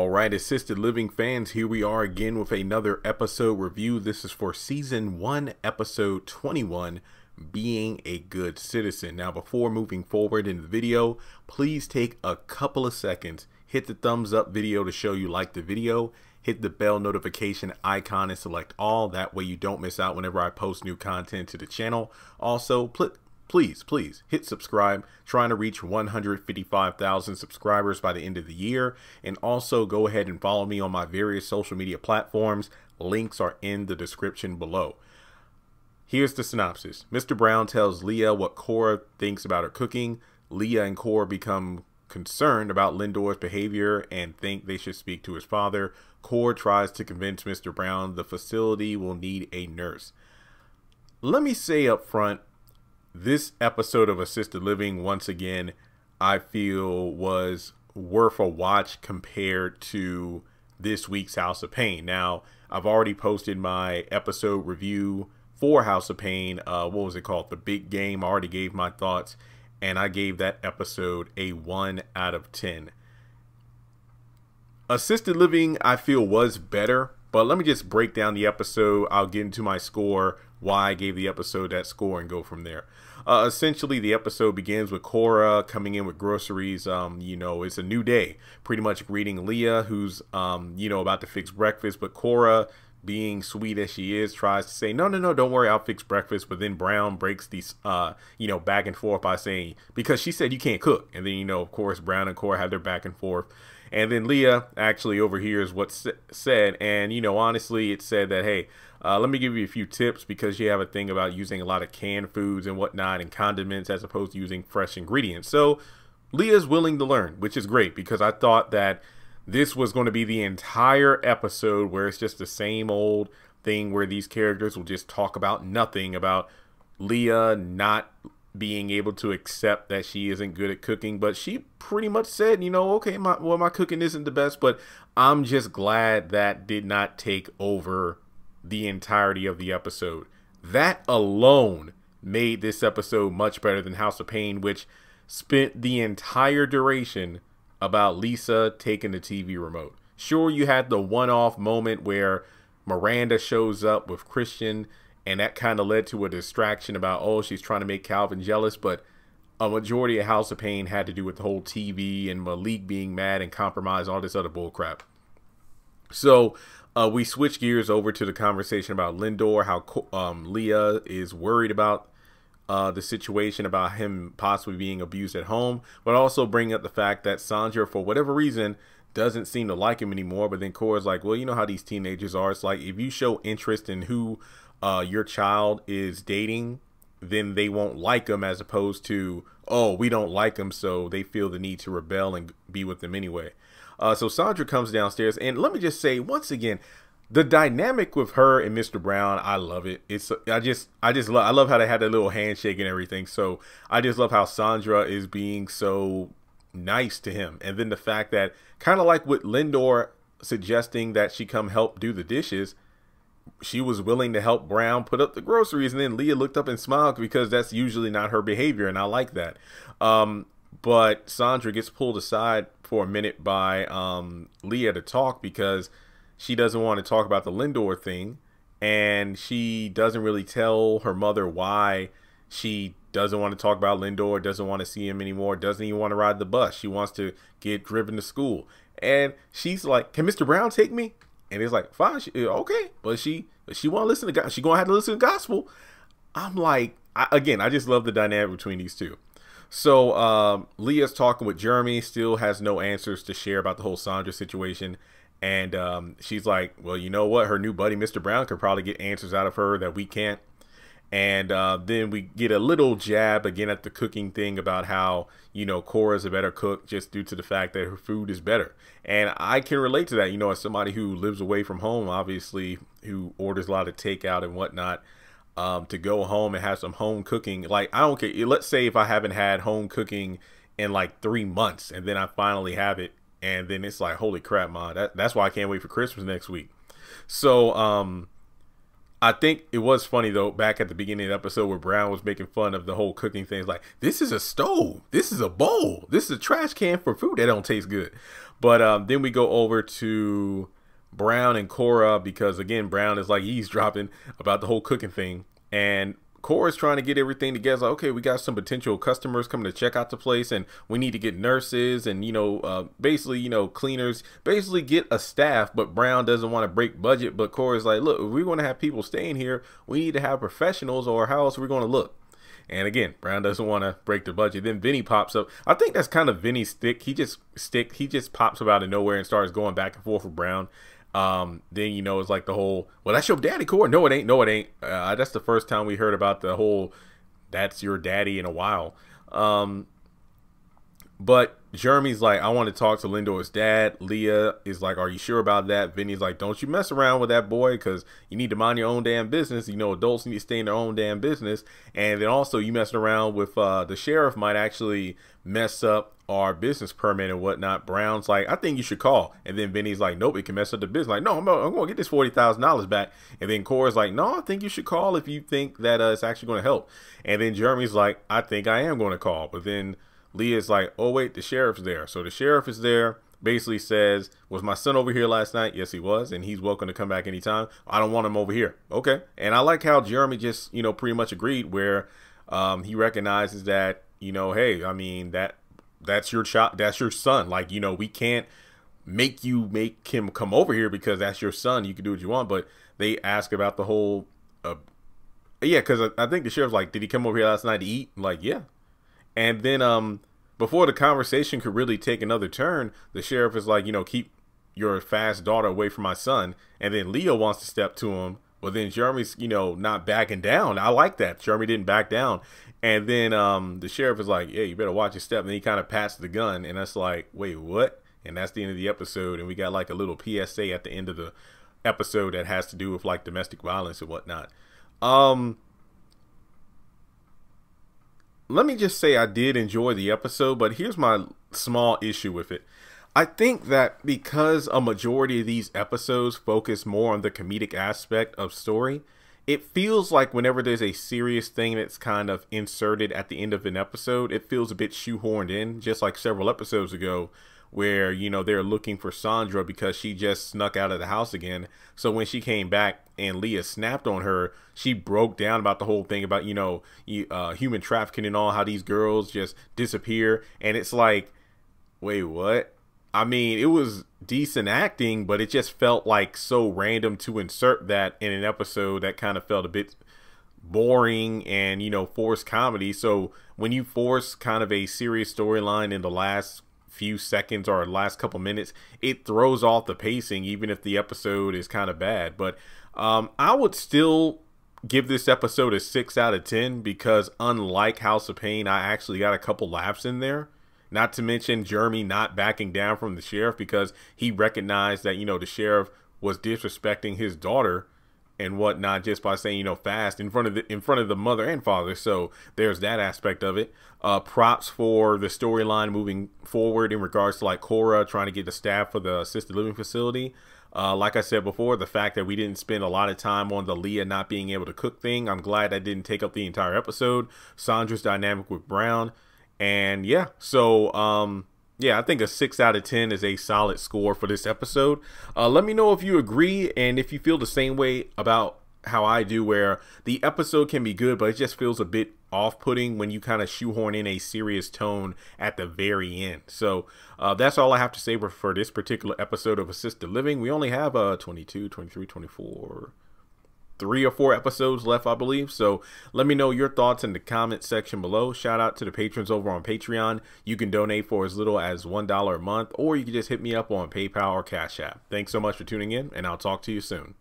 All right, Assisted Living fans, here we are again with another episode review. This is for Season 1, Episode 21, Being a Good Citizen. Now, before moving forward in the video, please take a couple of seconds, hit the thumbs up video to show you like the video, hit the bell notification icon and select all. That way you don't miss out whenever I post new content to the channel. Also, please hit subscribe, trying to reach 155,000 subscribers by the end of the year. And also go ahead and follow me on my various social media platforms. Links are in the description below. Here's the synopsis. Mr. Brown tells Leah what Cora thinks about her cooking. Leah and Cora become concerned about Lindor's behavior and think they should speak to his father. Cora tries to convince Mr. Brown the facility will need a nurse. Let me say up front, this episode of Assisted Living, once again, I feel was worth a watch compared to this week's House of Pain. Now, I've already posted my episode review for House of Pain. What was it called? The Big Game. I already gave my thoughts, and I gave that episode a 1 out of 10. Assisted Living, I feel, was better, but let me just break down the episode. I'll get into my score, why I gave the episode that score, and go from there. Essentially, the episode begins with Cora coming in with groceries. It's a new day, pretty much greeting Leah, who's, about to fix breakfast. But Cora, being sweet as she is, tries to say, no, don't worry, I'll fix breakfast. But then Brown breaks these, back and forth by saying, because she said you can't cook. And then, of course, Brown and Cora have their back and forth. And then Leah actually overhears what's said. And, honestly, it said that, hey, let me give you a few tips, because you have a thing about using a lot of canned foods and whatnot and condiments as opposed to using fresh ingredients. So Leah's willing to learn, which is great, because I thought that this was going to be the entire episode where it's just the same old thing where these characters will just talk about nothing, about Leah not being able to accept that she isn't good at cooking. But she pretty much said, okay, my cooking isn't the best, but I'm just glad that did not take over the entirety of the episode. That alone made this episode much better than House of Pain, which spent the entire duration about Lisa taking the TV remote. Sure, you had the one-off moment where Miranda shows up with Christian, and that kind of led to a distraction about, oh, she's trying to make Calvin jealous, but a majority of House of Pain had to do with the whole TV and Malik being mad and compromise, all this other bullcrap. So we switch gears over to the conversation about Lindor, how Leah is worried about the situation, about him possibly being abused at home, but also bring up the fact that Sandra, for whatever reason, doesn't seem to like him anymore. But then Cora's like, well, you know how these teenagers are. It's like, if you show interest in who your child is dating, then they won't like him, as opposed to, oh, we don't like him, so they feel the need to rebel and be with them anyway. So Sandra comes downstairs, and let me just say once again, the dynamic with her and Mr. Brown, I love it. I love how they had that little handshake and everything. So I just love how Sandra is being so nice to him. And then the fact that, kind of like with Lindor suggesting that she come help do the dishes, she was willing to help Brown put up the groceries. And then Leah looked up and smiled, because that's usually not her behavior, and I like that. But Sandra gets pulled aside for a minute by Leah to talk, because she doesn't want to talk about the Lindor thing, and she doesn't really tell her mother why she doesn't want to talk about Lindor, doesn't want to see him anymore, doesn't even want to ride the bus. She wants to get driven to school. And she's like, can Mr. Brown take me? And it's like, fine, okay. But she want to listen to God. She going to have to listen to gospel. I'm like, I just love the dynamic between these two. So Leah's talking with Jeremy, still has no answers to share about the whole Sandra situation. And she's like, well, you know what? Her new buddy, Mr. Brown, could probably get answers out of her that we can't. And then we get a little jab again at the cooking thing about how, Cora's a better cook just due to the fact that her food is better. And I can relate to that, as somebody who lives away from home, obviously, who orders a lot of takeout and whatnot, to go home and have some home cooking. Like, I don't care. Let's say if I haven't had home cooking in like 3 months, and then I finally have it, and then it's like, holy crap, Ma, that's why I can't wait for Christmas next week. So I think it was funny, though, back at the beginning of the episode where Brown was making fun of the whole cooking thing. It's like, this is a stove. This is a bowl. This is a trash can for food that don't taste good. But then we go over to Brown and Cora, because again, Brown is like eavesdropping about the whole cooking thing, and Cora's trying to get everything together. Like, okay, we got some potential customers coming to check out the place, and we need to get nurses and, basically, cleaners, basically get a staff. But Brown doesn't want to break budget. But Cora's like, look, if we want to have people staying here, we need to have professionals, or how else are we going to look? And again, Brown doesn't want to break the budget. Then Vinny pops up. I think that's kind of Vinny's stick. He just pops up out of nowhere and starts going back and forth with Brown. Then, it's like the whole, well, that's your daddy, Cora. No, it ain't. No, it ain't. That's the first time we heard about the whole, that's your daddy in a while. But Jeremy's like, I want to talk to Lindor's dad. Leah is like, are you sure about that? Vinny's like, don't you mess around with that boy, because you need to mind your own damn business. Adults need to stay in their own damn business. And then also, you messing around with the sheriff might actually mess up our business permit and whatnot. Brown's like, I think you should call. And then Vinny's like, nope, it can mess up the business. Like, no, I'm going to get this $40,000 back. And then Cora's like, no, I think you should call if you think that it's actually going to help. And then Jeremy's like, I think I am going to call. But then Leah's like, oh, wait, the sheriff's there. So the sheriff is there, basically says, was my son over here last night? Yes, he was. And he's welcome to come back anytime. I don't want him over here. Okay. And I like how Jeremy just, pretty much agreed, where he recognizes that, hey, I mean, that's your child, that's your son. Like, we can't make him come over here because that's your son. You can do what you want. But they ask about the whole, yeah, because I think the sheriff's like, did he come over here last night to eat? Like, yeah. And then before the conversation could really take another turn, the sheriff is like, keep your fast daughter away from my son. And then Leo wants to step to him. But then Jeremy's, not backing down. I like that. Jeremy didn't back down. And then the sheriff is like, yeah, you better watch your step. And he kind of pats the gun. And that's like, wait, what? And that's the end of the episode. And we got like a little PSA at the end of the episode that has to do with like domestic violence and whatnot. Let me just say I did enjoy the episode, but here's my small issue with it. I think that because a majority of these episodes focus more on the comedic aspect of story, it feels like whenever there's a serious thing that's kind of inserted at the end of an episode, it feels a bit shoehorned in, just like several episodes ago where, they're looking for Sandra because she just snuck out of the house again. So when she came back and Leah snapped on her, she broke down about the whole thing about, human trafficking and all, how these girls just disappear. And it's like, wait, what? I mean, it was decent acting, but it just felt like so random to insert that in an episode that kind of felt a bit boring and, forced comedy. So when you force kind of a serious storyline in the last few seconds or last couple minutes, it throws off the pacing, even if the episode is kind of bad. But I would still give this episode a 6 out of 10 because unlike House of Pain, I actually got a couple laughs in there. Not to mention Jeremy not backing down from the sheriff because he recognized that, the sheriff was disrespecting his daughter and whatnot just by saying, fast in front of the mother and father. So there's that aspect of it. Props for the storyline moving forward in regards to like Cora trying to get the staff for the assisted living facility. Like I said before, the fact that we didn't spend a lot of time on the Leah not being able to cook thing, I'm glad that didn't take up the entire episode. Sandra's dynamic with Brown. And yeah, so yeah, I think a 6 out of 10 is a solid score for this episode. Let me know if you agree and if you feel the same way about how I do, where the episode can be good, but it just feels a bit off-putting when you kind of shoehorn in a serious tone at the very end. So that's all I have to say for this particular episode of Assisted Living. We only have 22, 23, 24... 3 or 4 episodes left, I believe. So let me know your thoughts in the comment section below. Shout out to the patrons over on Patreon. You can donate for as little as $1 a month, or you can just hit me up on PayPal or Cash App. Thanks so much for tuning in, and I'll talk to you soon.